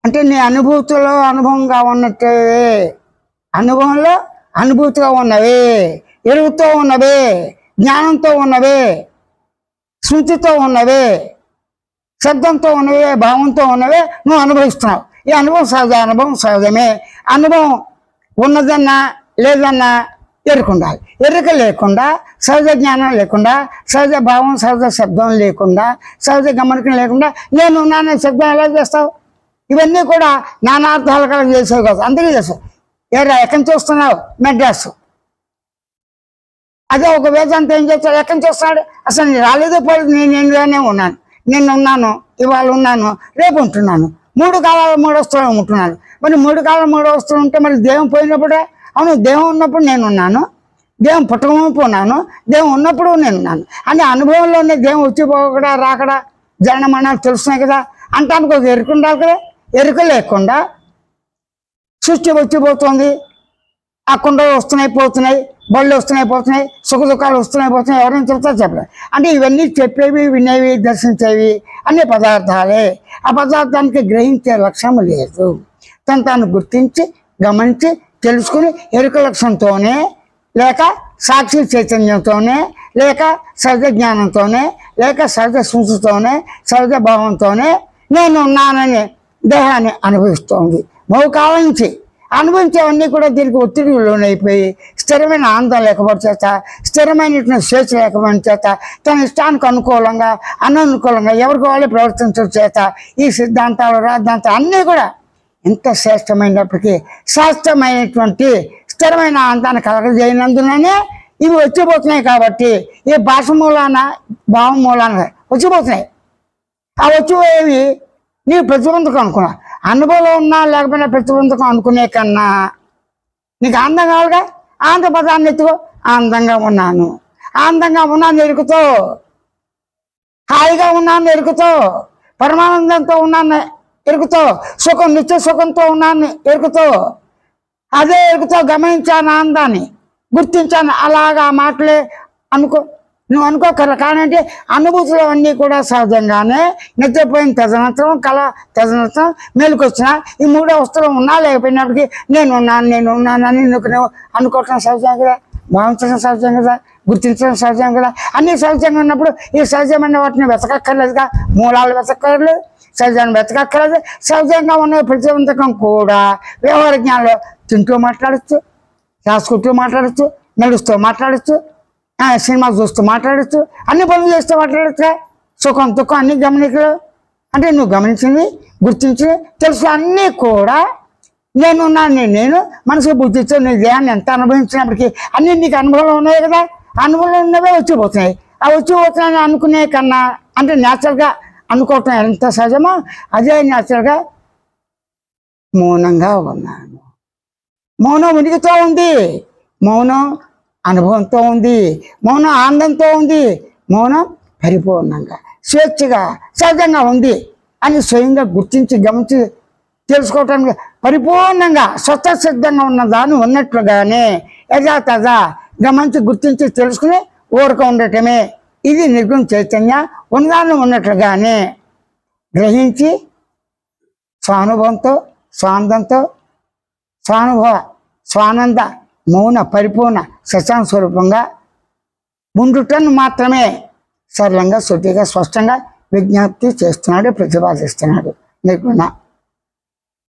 అంటే నీ అనుభూతిలో అనుభవంగా ఉన్నట్టే, అనుభవంలో అనుభూతిగా ఉన్నవే, ఎరుగుతో ఉన్నవే, జ్ఞానంతో ఉన్నవే, స్మృతితో ఉన్నవే, శబ్దంతో ఉన్నవే, భావంతో ఉన్నవే నువ్వు అనుభవిస్తున్నావు. ఈ అనుభవం సహజ, అనుభవం సహజమే. అనుభవం ఉన్నదన్నా లేదన్నా ఎరుక ఉండాలి. ఎరుక లేకుండా, సహజ జ్ఞానం లేకుండా, సహజ భావం, సహజ శబ్దం లేకుండా, సహజ గమనికం లేకుండా నేను నాన్న శబ్దం ఎలా చేస్తావు? ఇవన్నీ కూడా నానార్థాలు కూడా చేసేవి కాదు. అందుకే చేస్తావు. ఎక్కడి నుంచి వస్తున్నావు? మెడ్రాసు. అదే ఒక వేదాంత ఏం చేస్తాడు? ఎక్కడి నుంచి వస్తున్నాడు? అసలు నేను రాలేదు పోలేదు, నేనుగానే ఉన్నాను. నేను ఉన్నాను, ఇవాళ ఉన్నాను, రేపు ఉంటున్నాను. 3 కాలాల 3 వస్తువులు ఉంటున్నాను. మరి 3 కాలాల 3 వస్తువులు ఉంటే మరి దేహం పోయినప్పుడే, అవును దేహం ఉన్నప్పుడు నేనున్నాను, దేహం పుట్టకముందు ఉన్నాను, దేహం ఉన్నప్పుడు నేనున్నాను అని అనుభవంలోనే దేహం వచ్చిపోకడా రాకడా జనమనాలు తెలుస్తున్నాయి కదా. అంటానికి ఒక ఎరుక ఉండాలి కదా. ఎరుక లేకుండా సృష్టి వచ్చిపోతుంది. ఆ కుండలు వస్తున్నాయి పోతున్నాయి, బళ్ళు వస్తున్నాయి పోతున్నాయి, సుఖ దుఃఖాలు వస్తున్నాయి పోతున్నాయి, ఎవరైనా చెప్తారు చెప్పలేదు. అంటే ఇవన్నీ చెప్పేవి, వినేవి, దర్శించేవి అన్ని పదార్థాలే. ఆ పదార్థానికి గ్రహించే లక్ష్యం లేదు. తాను గుర్తించి గమనించి తెలుసుకుని ఎరుక లక్ష్యంతోనే, లేక సాక్షి చైతన్యంతోనే, లేక సహజ జ్ఞానంతోనే, లేక సహజ స్మృతితోనే, సహజ భావంతోనే నేను ఉన్నానని దేహాన్ని అనుభవిస్తోంది. బహుకాలం నుంచి అనుభవించేవన్నీ కూడా దీనికి ఒత్తిడికి లోనైపోయి స్థిరమైన ఆనందం లేకపోవడం చేత, స్థిరమైనటువంటి స్వేచ్ఛ లేకపోవడం చేత, తన ఇష్టానికి అనుకూలంగా అననుకూలంగా ఎవరికి వాళ్ళే ప్రవర్తించడం చేత ఈ సిద్ధాంతాలు రాద్ధాంతాలు అన్నీ కూడా ఎంత శ్రేష్టమైనప్పటికీ శాస్త్రమైనటువంటి స్థిరమైన ఆనందాన్ని కలగజేయనందుననే ఇవి వచ్చిపోతున్నాయి. కాబట్టి ఈ భాష మూలాన, భావం మూలాన వచ్చిపోతున్నాయి. ఆ వచ్చిపోయేవి నీవు ప్రతిబంధకం అనుకున్నా, అనుభవంలో ఉన్నా లేకపోయినా ప్రతిబంధకం అనుకునే కన్నా నీకు ఆనందం కావాలిగా. ఆనంద పదాన్ని ఎత్తుకో. ఆనందంగా ఉన్నాను, ఆనందంగా ఉన్నాను ఎరుకుతో, హాయిగా ఉన్నాను ఎరుకుతో, పరమానందంతో ఉన్నాను ఎరుకుతో, సుఖం నిత్య సుఖంతో ఉన్నాను ఎరుకుతో, అదే ఎరుకుతో గమనించాను, ఆనందాన్ని గుర్తించాను. అలాగా మాటలే అనుకో. నువ్వు అనుకోకర్ల. కానంటే అనుభూతులు అన్నీ కూడా సహజంగానే నిద్రపోయిన తదనంతరం, కళ తదనంతరం, మేలుకొచ్చిన ఈ 3 వస్తువులు ఉన్నా లేకపోయినప్పటికీ నేనున్నానని నువ్వు అనుకోవటం సహజం కదా, భావించడం సహజం కదా, గుర్తించడం సహజం కదా. అన్నీ సహజంగా ఉన్నప్పుడు ఈ సహజమైన వాటిని వెతకక్కర్లేదుగా. మూలాలు వెతకక్కర్లేదు, సహజాన్ని వెతకక్కర్లేదు. సహజంగా ఉన్న ప్రతిబంధకం కూడా వ్యవహార జ్ఞానంలో తింటూ మాట్లాడచ్చు, రాసుకుంటూ మాట్లాడచ్చు, నడుస్తూ మాట్లాడచ్చు, సినిమా చూస్తూ మాట్లాడచ్చు, అన్ని పనులు చేస్తూ మాట్లాడచ్చు. సుఖం దుఃఖం అన్ని గమనికలు అంటే నువ్వు గమనించింది, గుర్తించి తెలుసు అన్నీ కూడా నేను మనసుకు బుద్ధితో నీ దేహాన్ని ఎంత అనుభవించినప్పటికీ అన్నీ నీకు అనుభవంలో ఉన్నాయి కదా. అనుభవంలో ఉన్నవే వచ్చిపోతున్నాయి. ఆ వచ్చిపోతున్నాయని అనుకునే కన్నా అంటే న్యాచురల్గా అనుకోవటం ఎంత సహజమో అదే న్యాచురల్గా మౌనంగా ఉన్నాను. మౌనం ఉనికితో ఉంది, మౌనం అనుభవంతో ఉంది, మౌనం ఆనందంతో ఉంది, మౌనం పరిపూర్ణంగా స్వేచ్ఛగా సహజంగా ఉంది అని స్వయంగా గుర్తించి గమనించి తెలుసుకోవటానికి పరిపూర్ణంగా స్వతసిద్ధంగా ఉన్న దాన్ని ఉన్నట్లుగానే యథాతథా గమనించి గుర్తించి తెలుసుకుని ఊరక ఉండటమే ఇది నిర్గుణ చైతన్య. ఉన్నదాన్ని ఉన్నట్లుగానే గ్రహించి స్వానుభవంతో, స్వానందంతో, స్వానంద మౌన పరిపూర్ణ సత్యాన స్వరూపంగా ఉండుటను మాత్రమే సరళంగా, శుద్ధిగా, స్పష్టంగా విజ్ఞప్తి చేస్తున్నాడు, ప్రతిపాదిస్తున్నాడు నిర్గుణ.